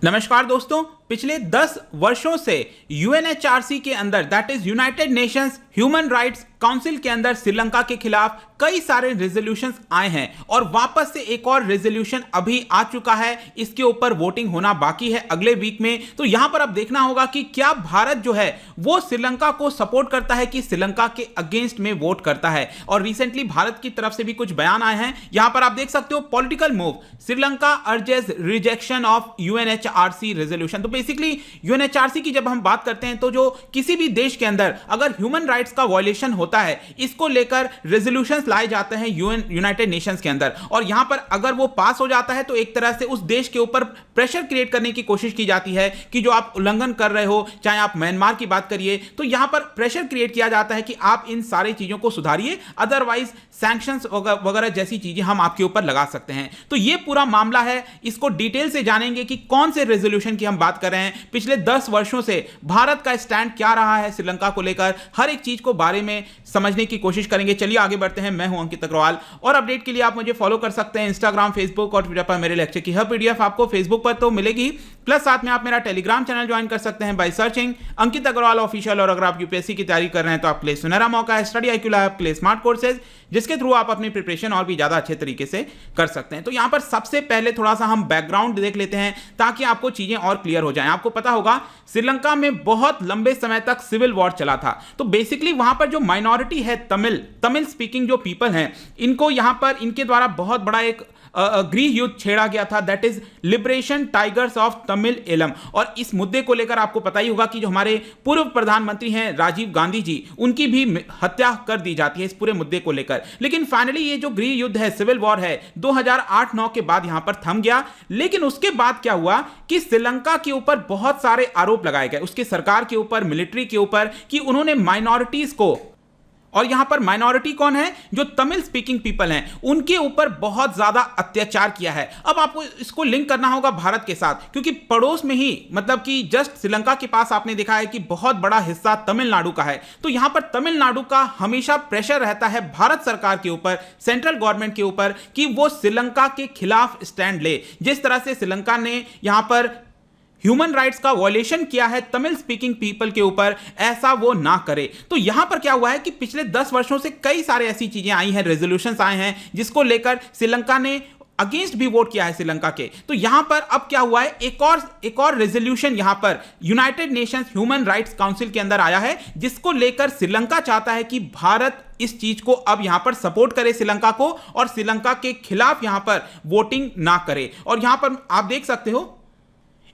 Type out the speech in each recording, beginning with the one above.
नमस्कार दोस्तों, पिछले 10 वर्षों से यूएनएचआरसी के अंदर that is United Nations human rights council के अंदर श्रीलंका के खिलाफ कई सारे रेजोल्यूशंस आए हैं और वापस से एक और रेजोल्यूशन अभी आ चुका है। इसके ऊपर वोटिंग होना बाकी है अगले वीक में। तो यहां पर अब देखना होगा कि क्या भारत जो है वो श्रीलंका को सपोर्ट करता है कि श्रीलंका के अगेंस्ट में वोट करता है। और रिसेंटली भारत की तरफ से भी कुछ बयान आए हैं। यहां पर आप देख सकते हो political move, Sri Lanka urges rejection of UNHRC resolution. तो बेसिकली यूएनएचआरसी की जब हम बात करते हैं तो जो किसी भी देश के अंदर अगर ह्यूमन राइट्स का वायलेशन होता है, इसको लेकर रेजोल्यूशंस लाए जाते हैं यूनाइटेड नेशंस के अंदर। और यहां पर अगर वो पास हो जाता है तो एक तरह से उस देश के ऊपर प्रेशर क्रिएट करने की कोशिश की जाती है कि जो आप उल्लंघन कर रहे हो, चाहे आप म्यांमार की बात करिए, तो यहां पर प्रेशर क्रिएट किया जाता है कि आप इन सारी चीजों को सुधारिए, अदरवाइज सैंक्शंस वगैरह जैसी चीजें हम आपके ऊपर लगा सकते हैं। तो ये पूरा मामला है, इसको डिटेल से जानेंगे कि कौन से रेजोल्यूशन की हम बात कर रहे हैं। पिछले 10 वर्षों से भारत का स्टैंड क्या रहा है श्रीलंका को लेकर, हर एक चीज को बारे में समझने की कोशिश करेंगे। चलिए आगे बढ़ते हैं। मैं हूं अंकित अग्रवाल और अपडेट के लिए आप मुझे फॉलो कर सकते हैं इंस्टाग्राम, फेसबुक और ट्विटर पर। मेरे लेक्चर की हर पीडीएफ आपको फेसबुक पर तो मिलेगी, प्लस साथ में आप मेरा टेलीग्राम चैनल ज्वाइन कर सकते हैं by searching Ankit Agrawal official. और अगर आप यूपीएससी की तैयारी कर रहे हैं तो आपके लिए सुनहरा मौका है, स्टडी IQ लैब के लिए स्मार्ट कोर्सेज, जिसके थ्रू आप अपनी प्रिपरेशन और भी ज्यादा अच्छे तरीके से कर सकते हैं। तो यहां पर सबसे पहले थोड़ा सा हम बैकग्राउंड देख लेते हैं ताकि आपको चीजें और क्लियर हो जाएं। आपको पता होगा श्रीलंका में बहुत लंबे समय तक सिविल वॉर चला था। तो बेसिकली वहां पर जो माइनॉरिटी है, तमिल स्पीकिंग जो पीपल हैं, इनको यहां पर इनके द्वारा बहुत बड़ा एक गृह युद्ध छेड़ा गया था, that is liberation tigers of Tamil Eelam. और इस मुद्दे को लेकर आपको पता ही होगा कि जो हमारे पूर्व प्रधानमंत्री हैं राजीव गांधी जी, उनकी भी हत्या कर दी जाती है इस पूरे मुद्दे को लेकर। लेकिन फाइनली ये जो गृह युद्ध है, सिविल वॉर है, 2008-9 के बाद यहां पर थम गया। लेकिन उसके बाद क्या हुआ कि श्रीलंका के ऊपर बहुत सारे आरोप लगाए गए, उसकी सरकार के ऊपर, मिलिट्री के ऊपर, कि उन्होंने माइनॉरिटीज को, और यहां पर माइनॉरिटी कौन है, जो तमिल स्पीकिंग पीपल हैं, उनके ऊपर बहुत ज्यादा अत्याचार किया है। अब आपको इसको लिंक करना होगा भारत के साथ, क्योंकि पड़ोस में ही, मतलब कि जस्ट श्रीलंका के पास आपने देखा है कि बहुत बड़ा हिस्सा तमिलनाडु का है। तो यहां पर तमिलनाडु का हमेशा प्रेशर रहता है भारत सरकार के ऊपर, सेंट्रल गवर्नमेंट के ऊपर, कि वो श्रीलंका के खिलाफ स्टैंड ले। जिस तरह से श्रीलंका ने यहां पर ह्यूमन राइट्स का वायलेशन किया है तमिल स्पीकिंग पीपल के ऊपर, ऐसा वो ना करे। तो यहां पर क्या हुआ है कि पिछले 10 वर्षों से कई सारे ऐसी चीजें आई हैं, रेजोल्यूशंस आए हैं, जिसको लेकर श्रीलंका ने अगेंस्ट भी वोट किया है श्रीलंका के। तो यहां पर अब क्या हुआ है, एक और रेजोल्यूशन यहां पर United Nations human rights council के अंदर आया है, जिसको लेकर श्रीलंका चाहता है कि भारत इस चीज को अब यहां पर सपोर्ट करे श्रीलंका को, और श्रीलंका के खिलाफ यहां पर वोटिंग ना करे। और यहां पर आप देख सकते हो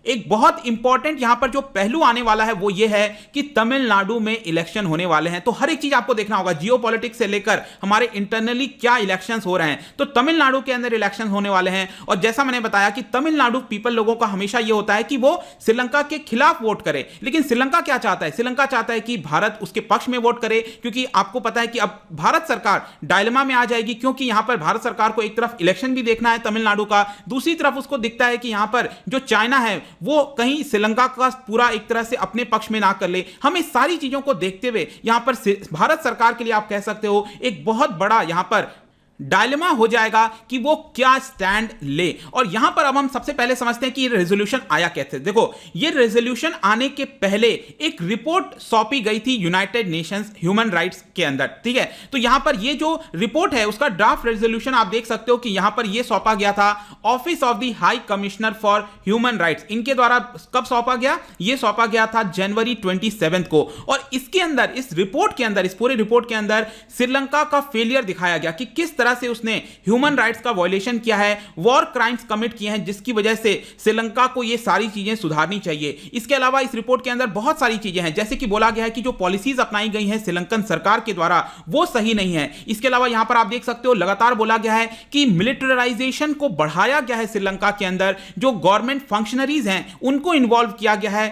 एक बहुत इंपॉर्टेंट यहां पर जो पहलू आने वाला है वो ये है कि तमिलनाडु में इलेक्शन होने वाले हैं। तो हर एक चीज आपको देखना होगा, जियोपॉलिटिक्स से लेकर हमारे इंटरनली क्या इलेक्शंस हो रहे हैं। तो तमिलनाडु के अंदर इलेक्शन होने वाले हैं, और जैसा मैंने बताया कि तमिलनाडु पीपल लोगों का हमेशा ये होता है कि वो श्रीलंका के खिलाफ वोट करे। लेकिन श्रीलंका क्या चाहता है, श्रीलंका चाहता है कि भारत उसके पक्ष में वोट करे, क्योंकि आपको पता है कि अब भारत सरकार डायलेमा में आ जाएगी, क्योंकि यहां पर भारत सरकार को एक तरफ इलेक्शन भी देखना है तमिलनाडु का, दूसरी तरफ उसको दिखता है कि यहां पर जो चाइना है वो कहीं श्रीलंका का पूरा एक तरह से अपने पक्ष में ना कर ले। हम इस सारी चीजों को देखते हुए यहां पर भारत सरकार के लिए आप कह सकते हो एक बहुत बड़ा यहां पर डायलेमा हो जाएगा कि वो क्या स्टैंड ले। और यहां पर अब हम सबसे पहले समझते हैं कि ये रेजोल्यूशन आया कैसे। देखो, ये रेजोल्यूशन आने के पहले एक रिपोर्ट सौंपी गई थी यूनाइटेड नेशंस ह्यूमन राइट्स के अंदर, ठीक है। तो यहां पर ये जो रिपोर्ट है उसका ड्राफ्ट रेजोल्यूशन आप देख सकते हो कि यहां पर ये सौंपा गया था office of the high commissioner for human rights, इनके द्वारा कब सौंपा गया, ये सौंपा गया था जनवरी 27 को। और इसके अंदर, इस रिपोर्ट के अंदर, इस पूरे रिपोर्ट के अंदर श्रीलंका का फेलियर दिखाया गया कि किस तरह से उसने ह्यूमन राइट्स का वायलेशन किया है, वॉर क्राइम्स कमिट किए हैं, जिसकी वजह से श्रीलंका को ये सारी चीजें सुधारनी चाहिए। इसके अलावा इस रिपोर्ट के अंदर बहुत सारी चीजें हैं, जैसे कि बोला गया है कि जो पॉलिसीज अपनाई गई हैं श्रीलंकन सरकार के द्वारा वो सही नहीं है। इसके अलावा यहां पर आप देख सकते हो लगातार बोला गया है कि मिलिटराइजेशन को बढ़ाया गया है श्रीलंका के अंदर, जो गवर्नमेंट फंक्शनरीज हैं उनको इन्वॉल्व किया गया है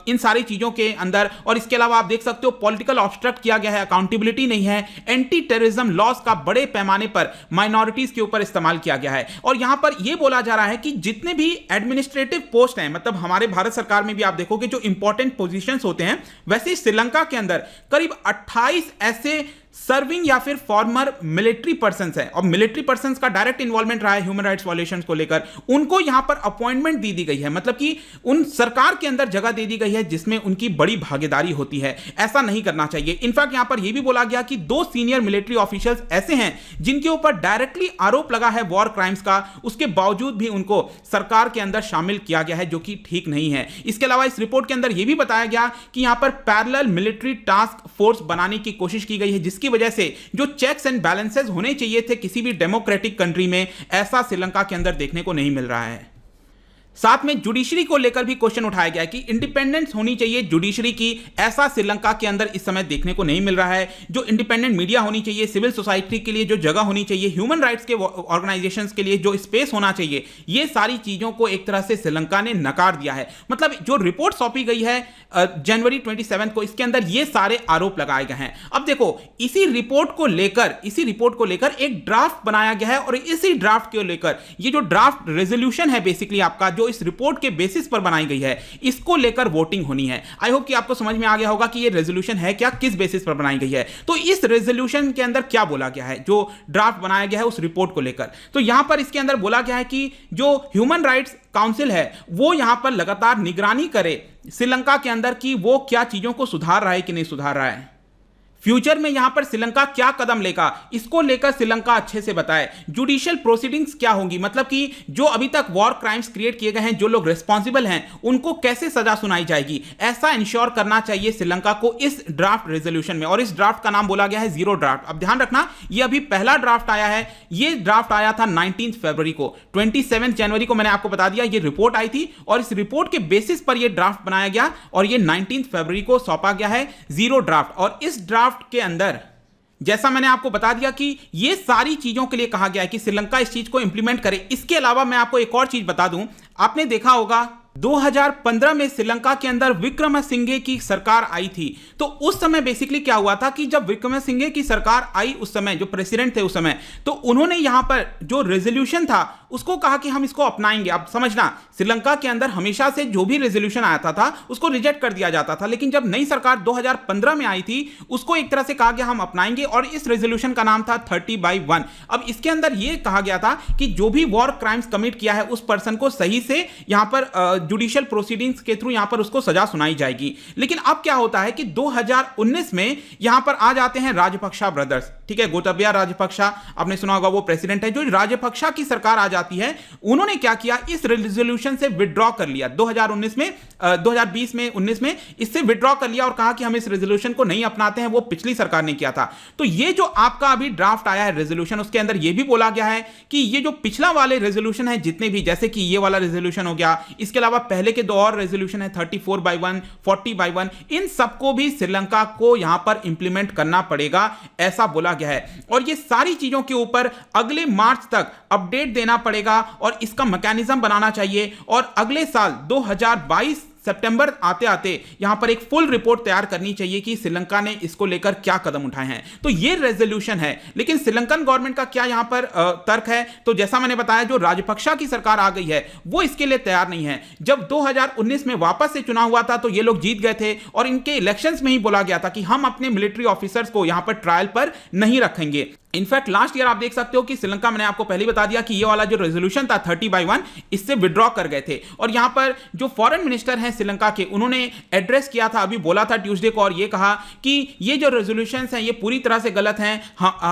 इन सारी चीजों के अंदर। और इसके अलावा आप देख सकते हो पॉलिटिकल ऑब्स्ट्रक्ट किया गया है, अकाउंटेबिलिटी नहीं है, एंटी टेररिज्म लॉस का बड़े पैमाने पर माइनॉरिटीज के ऊपर इस्तेमाल किया गया है। और यहां पर यह बोला जा रहा है कि जितने भी एडमिनिस्ट्रेटिव पोस्ट हैं, मतलब हमारे भारत सरकार में भी आप देखोगे जो इंपॉर्टेंट पोजीशंस होते हैं, वैसे श्रीलंका के अंदर करीब 28 ऐसे सर्विंग या फिर फॉर्मर मिलिट्री पर्सन्स है, और मिलिट्री पर्सन्स का डायरेक्ट इन्वॉल्वमेंट रहा है ह्यूमन राइट्स वायलेशंस को लेकर, उनको यहां पर अपॉइंटमेंट दी गई है, मतलब कि उन सरकार के अंदर जगह दे दी गई है जिसमें उनकी बड़ी भागीदारी होती है। ऐसा नहीं करना चाहिए। इनफैक्ट यहां पर यह भी बोला गया कि 2 सीनियर मिलिट्री ऑफिशियल्स ऐसे हैं जिनके ऊपर डायरेक्टली आरोप लगा है वॉर क्राइम्स का, उसके बावजूद भी उनको सरकार के अंदर शामिल किया गया है, जो कि ठीक नहीं है। इसके अलावा इस रिपोर्ट के अंदर यह भी बताया गया कि यहां पर पैरेलल मिलिट्री टास्क फोर्स बनाने की कोशिश की गई है, जिसकी वजह से जो चेक्स एंड बैलेंसेस होने चाहिए थे किसी भी डेमोक्रेटिक कंट्री में, ऐसा श्रीलंका के अंदर देखने को नहीं मिल रहा है। साथ में जुडिशरी को लेकर भी क्वेश्चन उठाया गया कि इंडिपेंडेंस होनी चाहिए जुडिशरी की, ऐसा श्रीलंका के अंदर इस समय देखने को नहीं मिल रहा है। जो इंडिपेंडेंट मीडिया होनी चाहिए, सिविल सोसाइटी के लिए जो जगह होनी चाहिए, ह्यूमन राइट्स के ऑर्गेनाइजेशंस के लिए जो स्पेस होना चाहिए, ये सारी चीजों को एक तरह से श्रीलंका ने नकार दिया है। मतलब जो रिपोर्ट सौंपी गई है जनवरी 27 को, इसके अंदर ये सारे आरोप लगाए गए हैं। अब देखो, इसी रिपोर्ट को लेकर एक ड्राफ्ट बनाया गया है, और इसी ड्राफ्ट को लेकर ये जो ड्राफ्ट रेजोल्यूशन है बेसिकली आपका, जो इस रिपोर्ट के बेसिस पर बनाई गई है, इसको लेकर वोटिंग होनी है। आई होप कि आपको समझ में आ गया होगा कि ये रेजोल्यूशन है क्या, किस बेसिस पर बनाई गई है। तो इस रेजोल्यूशन के अंदर क्या बोला गया है, जो ड्राफ्ट बनाया गया है उस रिपोर्ट को लेकर, तो यहां पर इसके अंदर बोला गया है कि जो ह्यूमन राइट्स काउंसिल है वो यहां पर लगातार निगरानी करे श्रीलंका के अंदर कि वो क्या चीजों को सुधार रहा है कि नहीं सुधार रहा है। फ्यूचर में यहां पर श्रीलंका क्या कदम लेगा, इसको लेकर श्रीलंका अच्छे से बताए। जुडिशियल प्रोसीडिंग्स क्या होंगी, मतलब कि जो अभी तक वॉर क्राइम्स क्रिएट किए गए हैं, जो लोग रिस्पॉन्सिबल हैं, उनको कैसे सजा सुनाई जाएगी, ऐसा इंश्योर करना चाहिए श्रीलंका को इस ड्राफ्ट रेजोल्यूशन में। और इस ड्राफ्ट का नाम बोला गया है जीरो ड्राफ्ट। अब ध्यान रखना, ये अभी पहला ड्राफ्ट आया है। ये ड्राफ्ट आया था 19 फरवरी को, 27 जनवरी को मैंने आपको बता दिया ये रिपोर्ट आई थी, और इस रिपोर्ट के बेसिस पर यह ड्राफ्ट बनाया गया, और ये 19 फरवरी को सौंपा गया है जीरो ड्राफ्ट। और इस ड्राफ्ट के अंदर जैसा मैंने आपको बता दिया कि ये सारी चीजों के लिए कहा गया है कि श्रीलंका इस चीज को इंप्लीमेंट करे। इसके अलावा मैं आपको एक और चीज बता दूं, आपने देखा होगा 2015 में श्रीलंका के अंदर विक्रमसिंघे की सरकार आई थी। तो उस समय बेसिकली क्या हुआ था कि जब विक्रमसिंघे की सरकार आई, उस समय जो प्रेसिडेंट थे उस समय, तो उन्होंने यहां पर जो रेजोल्यूशन था उसको कहा कि हम इसको अपनाएंगे। अब समझना, श्रीलंका के अंदर हमेशा से जो भी रेजोल्यूशन आता था उसको रिजेक्ट कर दिया जाता था, लेकिन जब नई सरकार 2015 में आई थी उसको एक तरह से कहा गया हम अपनाएंगे, और इस रेजोल्यूशन का नाम था 30/1। अब इसके अंदर यह कहा गया था कि जो भी वॉर क्राइम्स कमिट किया है उस पर्सन को सही से यहां पर जुडिशियल प्रोसीडिंग्स के थ्रू यहां पर उसको सजा सुनाई जाएगी। लेकिन अब क्या होता है कि 2019 में यहां पर आ जाते हैं राजपक्षा ब्रदर्स, ठीक है, गोतबाया राजपक्षा, आपने सुना होगा वो प्रेसिडेंट है। जो राजपक्षा की सरकार आ जाती है, उन्होंने क्या किया, इस रेजोल्यूशन से विड्रॉ कर लिया 2019 में, 2020 में, 19 में इससे विड्रॉ कर लिया और कहा कि हम इस रेजोल्यूशन को नहीं अपनाते हैं। वो पिछली सरकार ने किया था। तो ये जो आपका अभी ड्राफ्ट आया है रेजोल्यूशन, उसके अंदर ये भी बोला गया है कि ये जो पिछला वाले रेजोल्यूशन है जितने भी, जैसे कि ये वाला रेजोल्यूशन हो गया, इसके अलावा पहले के 2 और रेजोल्यूशन है 34/1, 40/1, इन सबको भी श्रीलंका को यहां पर इंप्लीमेंट करना पड़ेगा, ऐसा बोला गया है। और ये सारी चीजों के ऊपर अगले मार्च तक अपडेट देना पड़ेगा और इसका मैकेनिज्म बनाना चाहिए, और अगले साल 2022 सितंबर आते आते यहां पर एक फुल रिपोर्ट तैयार करनी चाहिए कि श्रीलंका ने इसको लेकर क्या कदम उठाए हैं। तो ये रेजोल्यूशन है, लेकिन श्रीलंकन गवर्नमेंट का क्या यहां पर तर्क है, तो जैसा मैंने बताया जो राजपक्षा की सरकार आ गई है वो इसके लिए तैयार नहीं है। जब 2019 में वापस से चुनाव हुआ था तो ये लोग जीत गए थे, और इनके इलेक्शंस में ही बोला गया था कि हम अपने मिलिट्री ऑफिसर्स को यहां पर ट्रायल पर नहीं रखेंगे। इनफैक्ट लास्ट ईयर आप देख सकते हो कि श्रीलंका, मैंने आपको पहले बता दिया कि ये वाला जो रेजोल्यूशन था 30/1, इससे विड्रॉ कर गए थे। और यहां पर जो फॉरेन मिनिस्टर हैं श्रीलंका के, उन्होंने एड्रेस किया था, अभी बोला था ट्यूसडे को, और ये कहा कि ये जो रेजोल्यूशंस हैं ये पूरी तरह से गलत हैं।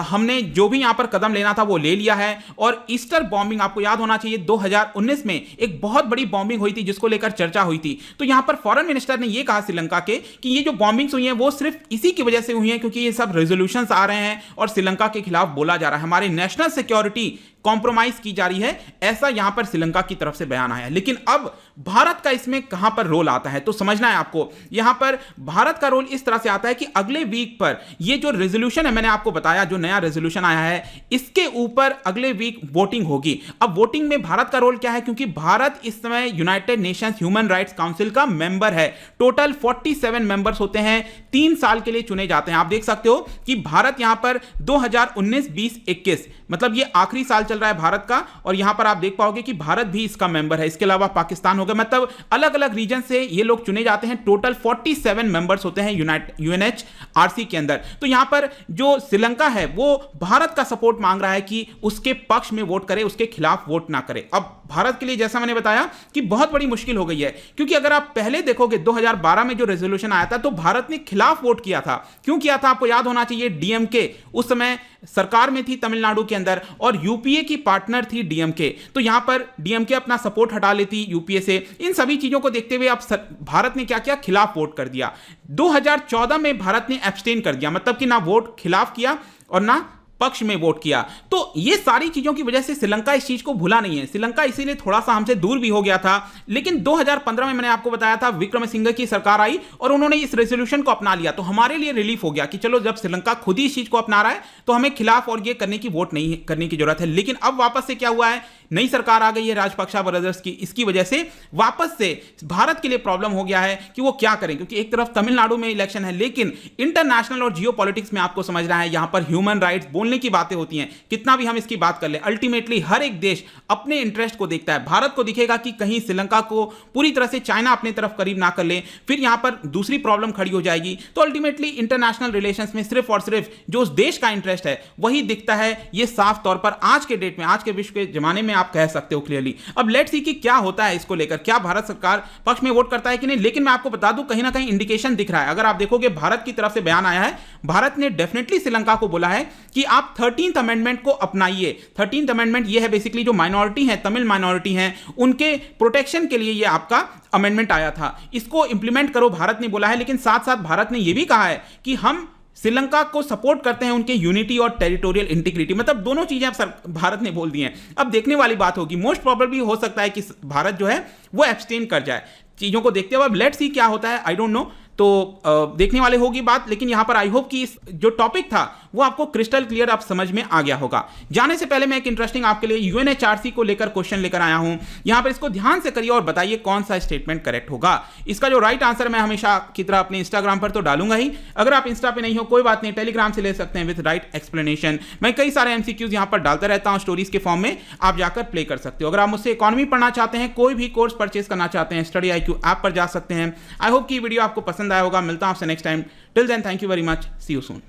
हमने जो भी यहां पर कदम लेना था वो ले लिया है। और ईस्टर बॉम्बिंग, आपको याद होना चाहिए 2019 में एक बहुत बड़ी बॉम्बिंग हुई थी जिसको लेकर चर्चा हुई थी। तो यहां पर फॉरेन मिनिस्टर ने यह कहा श्रीलंका के कि ये जो बॉम्बिंग्स हुई हैं वो सिर्फ इसी की वजह से हुई हैं क्योंकि ये सब रेजोल्यूशंस आ रहे हैं और श्रीलंका के खिलाफ बोला जा रहा है, हमारे नेशनल सिक्योरिटी कॉम्प्रोमाइज की जा रही है, ऐसा यहां पर श्रीलंका की तरफ से बयान आया है। लेकिन अब भारत का इसमें कहां पर रोल आता है, तो समझना है आपको, यहां पर भारत का रोल इस तरह से आता है कि अगले वीक पर ये जो रेजोल्यूशन है, मैंने आपको बताया जो नया रेजोल्यूशन आया है, इसके ऊपर अगले वीक वोटिंग होगी। अब वोटिंग में भारत का रोल क्या है, क्योंकि भारत इस समय United Nations human rights council का मेंबर है। टोटल 47 मेंबर्स होते हैं, 3 साल के लिए चुने जाते हैं। आप देख सकते हो कि भारत यहां पर 2019, 20, 21 मतलब ये आखिरी साल चल रहा है भारत का, और यहां पर आप देख पाओगे कि भारत भी इसका मेंबर है, इसके अलावा पाकिस्तान हो गया, मतलब अलग अलग रीजन से ये लोग चुने जाते हैं। टोटल 47 मेंबर्स होते हैं यूएनएचआरसी के अंदर। तो यहां पर जो श्रीलंका है वो भारत का सपोर्ट मांग रहा है कि उसके पक्ष में वोट करे, उसके खिलाफ वोट ना करे। अब भारत के लिए जैसा मैंने बताया कि बहुत बड़ी मुश्किल हो गई है, क्योंकि अगर आप पहले देखोगे 2012 में जो रेजोल्यूशन आया था तो भारत ने खिलाफ वोट किया था। क्यों किया था आपको याद होना चाहिए, डीएमके उस समय सरकार में थी तमिलनाडु के अंदर और यूपीए की पार्टनर थी डीएमके, तो यहां पर डीएमके अपना सपोर्ट हटा लेती यूपीए से। इन सभी चीजों को देखते हुए अब भारत ने क्या किया, खिलाफ वोट कर दिया। 2014 में भारत ने एब्सटेन कर दिया, मतलब कि ना वोट खिलाफ किया और ना पक्ष में वोट किया। तो ये सारी चीजों की वजह से श्रीलंका इस चीज को भूला नहीं है, श्रीलंका इसीलिए थोड़ा सा हमसे दूर भी हो गया था। लेकिन 2015 में मैंने आपको बताया था विक्रमसिंघे की सरकार आई और उन्होंने इस रेजोल्यूशन को अपना लिया, तो हमारे लिए रिलीफ हो गया कि चलो जब श्रीलंका खुद ही इस चीज को अपना रहा है तो हमें खिलाफ और ये करने की वोट नहीं करने की जरूरत है। लेकिन अब वापस से क्या हुआ है, नई सरकार आ गई है राजपक्षा ब्रदर्स की, इसकी वजह से वापस से भारत के लिए प्रॉब्लम हो गया है कि वो क्या करें, क्योंकि एक तरफ तमिलनाडु में इलेक्शन है लेकिन इंटरनेशनल और जियो पॉलिटिक्स में आपको समझना है यहां पर ह्यूमन राइट्स बोलने की बातें होती हैं। कितना भी हम इसकी बात कर ले, अल्टीमेटली हर एक देश अपने इंटरेस्ट को देखता है। भारत को दिखेगा कि कहीं श्रीलंका को पूरी तरह से चाइना अपनी तरफ करीब ना कर ले, फिर यहां पर दूसरी प्रॉब्लम खड़ी हो जाएगी। तो अल्टीमेटली इंटरनेशनल रिलेशंस में सिर्फ और सिर्फ जो उस देश का इंटरेस्ट है वही दिखता है। यह साफ तौर पर आज के डेट में, आज के विश्व के जमाने में आप कह सकते हो क्लियरली। अब लेट्स सी कि क्या होता है इसको लेकर, क्या भारत सरकार पक्ष में वोट करता है कि नहीं। लेकिन मैं आपको बता दूं कहीं ना कहीं इंडिकेशन दिख रहा है। अगर आप देखोगे भारत की तरफ से बयान आया है, भारत ने डेफिनेटली श्रीलंका को बोला है कि आप 13th अमेंडमेंट को अपनाइए। 13th अमेंडमेंट ये है बेसिकली जो माइनॉरिटी है, तमिल माइनॉरिटी है, उनके प्रोटेक्शन के लिए ये आपका अमेंडमेंट आया था, इसको इंप्लीमेंट करो भारत ने बोला है। लेकिन साथ साथ भारत ने यह भी कहा है कि हम श्रीलंका को सपोर्ट करते हैं उनके यूनिटी और टेरिटोरियल इंटीग्रिटी, मतलब दोनों चीजें अब भारत ने बोल दी हैं। अब देखने वाली बात होगी, मोस्ट प्रोबेबली हो सकता है कि भारत जो है वो एब्सटेन कर जाए चीजों को देखते हुए। अब लेट्स सी क्या होता है, आई डोंट नो, तो देखने वाले होगी बात। लेकिन यहां पर आई होप कि इस जो टॉपिक था वो आपको क्रिस्टल क्लियर आप समझ में आ गया होगा। जाने से पहले मैं एक इंटरेस्टिंग आपके लिए यूएनएचआरसी को लेकर क्वेश्चन लेकर आया हूं, यहां पर इसको ध्यान से करिए और बताइए कौन सा स्टेटमेंट करेक्ट होगा। इसका जो राइट आंसर मैं हमेशा की तरह अपने इंस्टाग्राम पर तो डालूंगा ही, अगर आप इंस्टा पे नहीं हो कोई बात नहीं, टेलीग्राम से ले सकते हैं विद राइट एक्सप्लेनेशन। मैं कई सारे एमसीक्यूज यहां पर डालता रहता हूं स्टोरीज के फॉर्म में, आप जाकर प्ले कर सकते हो। अगर आप मुझसे इकोनॉमी पढ़ना चाहते हैं, कोई भी कोर्स परचेज करना चाहते हैं, स्टडी IQ ऐप पर जा सकते हैं। आई होप कि वीडियो आपको पसंद आया होगा। मिलता हूं आपसे next time. Till then thank you very much, see you soon.